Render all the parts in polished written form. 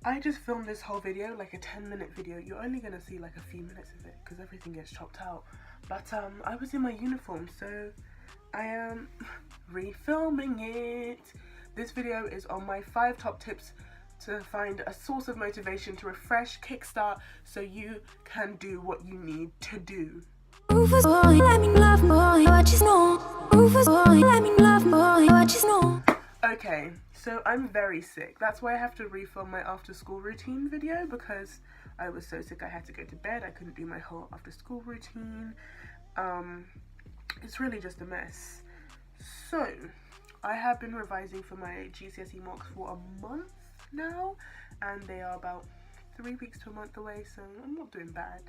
I just filmed this whole video, like a 10-minute video. You're only gonna see like a few minutes of it because everything gets chopped out. But I was in my uniform, so I am refilming it. This video is on my 5 top tips to find a source of motivation to refresh, kickstart, so you can do what you need to do. Okay, so I'm very sick. That's why I have to refilm my after school routine video, because I was so sick I had to go to bed. I couldn't do my whole after school routine. It's really just a mess. So I have been revising for my GCSE mocks for a month now, and they are about 3 weeks to a month away, so I'm not doing bad.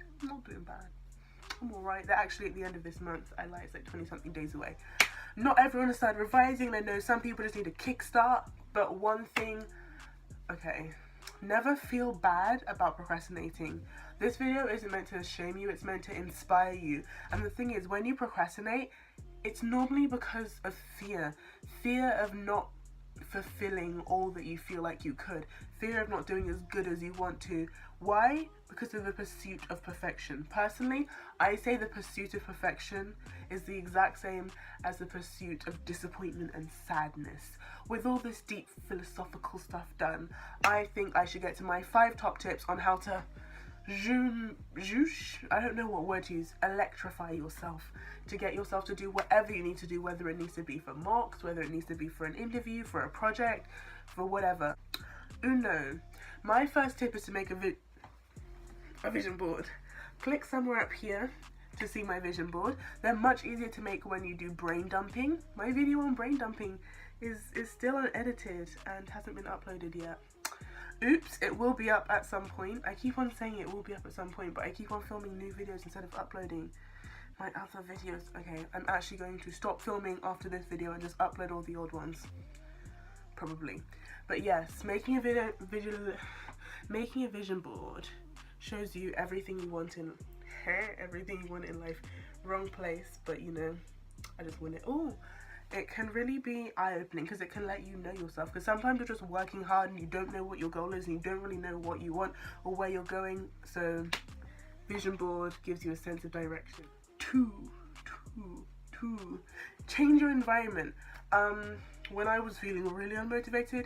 I'm alright. They're actually at the end of this month. I lie, it's like 20 something days away. Not everyone has started revising. I know some people just need a kickstart, but one thing, okay, never feel bad about procrastinating. This video isn't meant to shame you, it's meant to inspire you. And the thing is, when you procrastinate, it's normally because of fear of not fulfilling all that you feel like you could, fear of not doing as good as you want to. Why? Because of the pursuit of perfection. Personally, I say the pursuit of perfection is the exact same as the pursuit of disappointment and sadness. With all this deep philosophical stuff done, I think I should get to my 5 top tips on how to I don't know what word to use, electrify yourself, to get yourself to do whatever you need to do, whether it needs to be for mocks, whether it needs to be for an interview, for a project, for whatever. Uno, my first tip is to make a vision board. Click somewhere up here to see my vision board. They're much easier to make when you do brain dumping. My video on brain dumping is still unedited and hasn't been uploaded yet. Oops, it will be up at some point. I keep on saying it will be up at some point, but I keep on filming new videos instead of uploading my other videos. Okay, I'm actually going to stop filming after this video and just upload all the old ones. Probably. But yes, making a vision board shows you everything you want in life. Wrong place, but you know, I just want it all. It can really be eye-opening because it can let you know yourself, because sometimes you're just working hard and you don't know what your goal is and you don't really know what you want or where you're going. So vision board gives you a sense of direction. Two, change your environment. When I was feeling really unmotivated,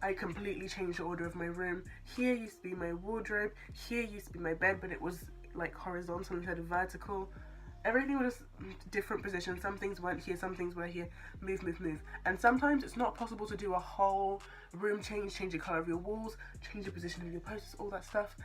I completely changed the order of my room. Here used to be my wardrobe, here used to be my bed, but it was like horizontal instead of vertical. Everything was different positions. Some things weren't here, some things were here. Move. And sometimes it's not possible to do a whole room change the colour of your walls, change the position of your posters, all that stuff.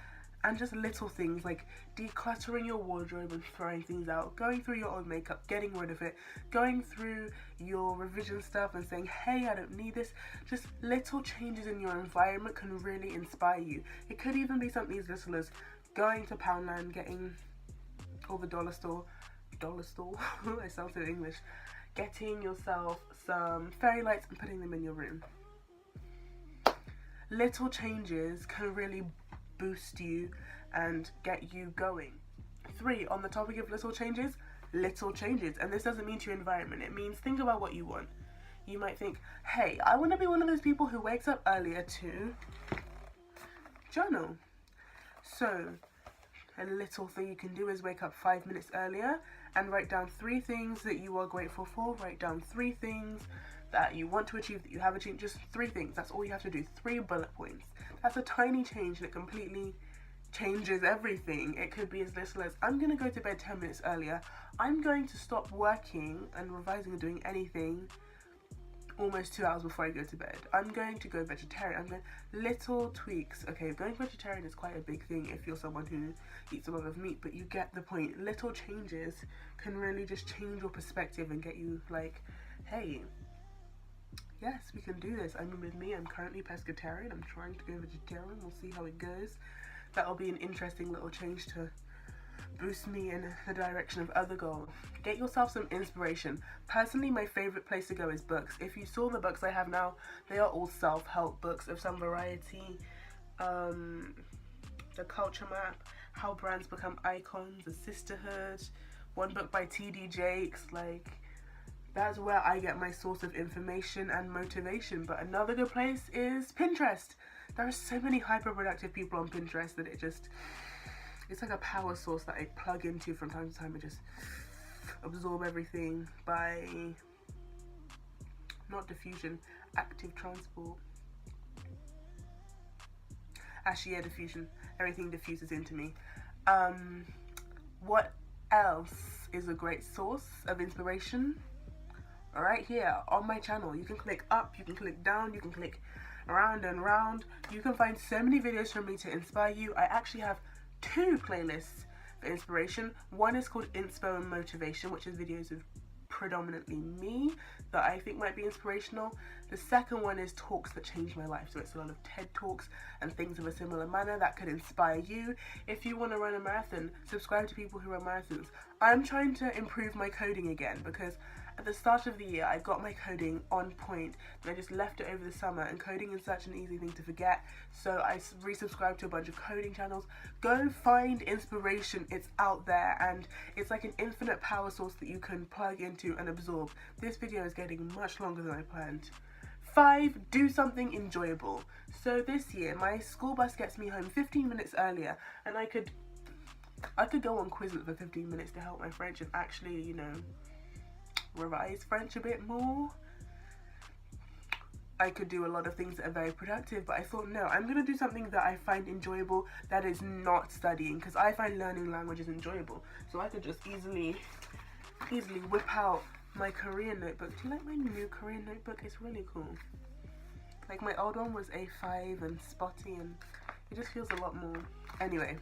And just little things like decluttering your wardrobe and throwing things out, going through your old makeup, getting rid of it, going through your revision stuff and saying, hey, I don't need this. Just little changes in your environment can really inspire you. It could even be something as little as going to Poundland, getting, or the dollar store, I sound so English, getting yourself some fairy lights and putting them in your room. Little changes can really boost you and get you going. 3, on the topic of little changes, and this doesn't mean to your environment, it means think about what you want. You might think, hey, I want to be one of those people who wakes up earlier to journal. So a little thing you can do is wake up 5 minutes earlier and write down 3 things that you are grateful for. Write down 3 things that you want to achieve, that you have achieved. Just 3 things. That's all you have to do. 3 bullet points. That's a tiny change that completely changes everything. It could be as little as, I'm going to go to bed 10 minutes earlier. I'm going to stop working and revising and doing anything almost 2 hours before I go to bed. I'm going to go vegetarian. Little tweaks. Okay, going vegetarian is quite a big thing if you're someone who eats a lot of meat, but you get the point. Little changes can really just change your perspective and get you like, hey, yes, we can do this. I mean, with me, I'm currently pescatarian. I'm trying to go vegetarian. We'll see how it goes. That'll be an interesting little change to boost me in the direction of other goals. Get yourself some inspiration. Personally, my favorite place to go is books. If you saw the books I have now, they are all self-help books of some variety. The Culture Map, How Brands Become Icons, The Sisterhood, one book by T.D. Jakes. Like, that's where I get my source of information and motivation. But another good place is Pinterest. There are so many hyper productive people on Pinterest that it's like a power source that I plug into from time to time and just absorb everything by, not diffusion, active transport. Actually, yeah, diffusion. Everything diffuses into me. What else is a great source of inspiration? Right here on my channel. You can click up, you can click down, you can click around and round. You can find so many videos from me to inspire you. I actually have 2 playlists for inspiration. One is called Inspo and Motivation, which is videos of predominantly me that I think might be inspirational. The second one is Talks That Changed My Life, so it's a lot of TED Talks and things of a similar manner that could inspire you. If you want to run a marathon, subscribe to people who run marathons. I'm trying to improve my coding again because at the start of the year I got my coding on point and I just left it over the summer, and coding is such an easy thing to forget, so I resubscribed to a bunch of coding channels. Go find inspiration, it's out there, and it's like an infinite power source that you can plug into and absorb. This video is getting much longer than I planned. 5, do something enjoyable. So this year my school bus gets me home 15 minutes earlier, and I could go on Quizlet for 15 minutes to help my French and actually, you know, revise French a bit more. I could do a lot of things that are very productive, but I thought, no, I'm gonna do something that I find enjoyable that is not studying, because I find learning languages enjoyable. So I could just easily whip out my Korean notebook. Do you like my new Korean notebook? It's really cool. Like, my old one was A5 and spotty, and it just feels a lot more. Anyway,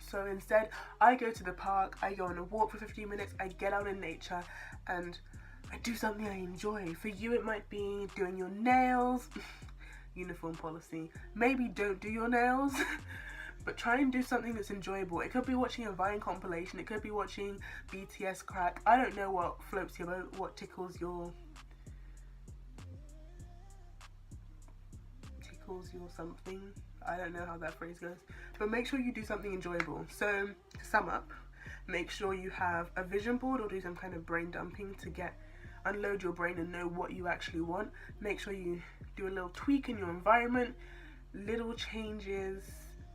so instead I go to the park, I go on a walk for 15 minutes, I get out in nature and I do something I enjoy. For you it might be doing your nails, uniform policy. Maybe don't do your nails, but try and do something that's enjoyable. It could be watching a Vine compilation, it could be watching BTS crack. I don't know what floats your boat, what tickles your something. I don't know how that phrase goes, but make sure you do something enjoyable. So to sum up, make sure you have a vision board or do some kind of brain dumping to unload your brain and know what you actually want. Make sure you do a little tweak in your environment. Little changes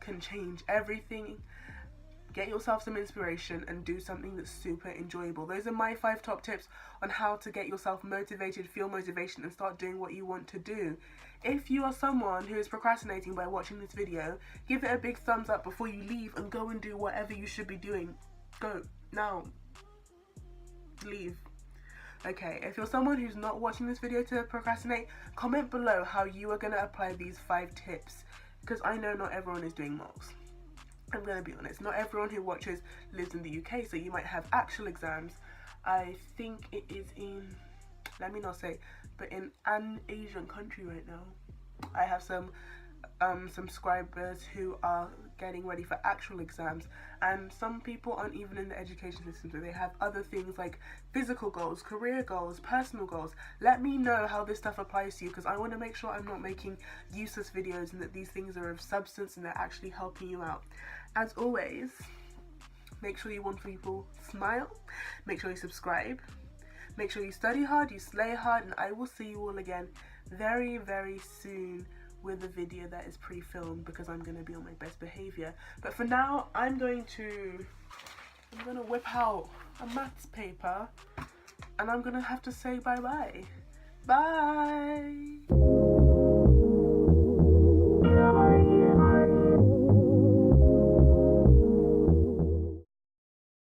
can change everything. Get yourself some inspiration and do something that's super enjoyable. Those are my 5 top tips on how to get yourself motivated, feel motivation, and start doing what you want to do. If you are someone who is procrastinating by watching this video, give it a big thumbs up before you leave and go and do whatever you should be doing. Go, now. Leave. Okay, if you're someone who's not watching this video to procrastinate, comment below how you are going to apply these 5 tips, because I know not everyone is doing mocks. I'm going to be honest, not everyone who watches lives in the UK, so you might have actual exams. I think it is in, let me not say, but in an Asian country right now. I have some subscribers who are getting ready for actual exams, and some people aren't even in the education system, so they have other things like physical goals, career goals, personal goals. Let me know how this stuff applies to you, because I want to make sure I'm not making useless videos and that these things are of substance and they're actually helping you out. As always, make sure you want people smile, make sure you subscribe, make sure you study hard, you slay hard, and I will see you all again very, very soon with a video that is pre-filmed, because I'm going to be on my best behavior. But for now, I'm going to whip out a maths paper and I'm going to have to say bye-bye. Bye!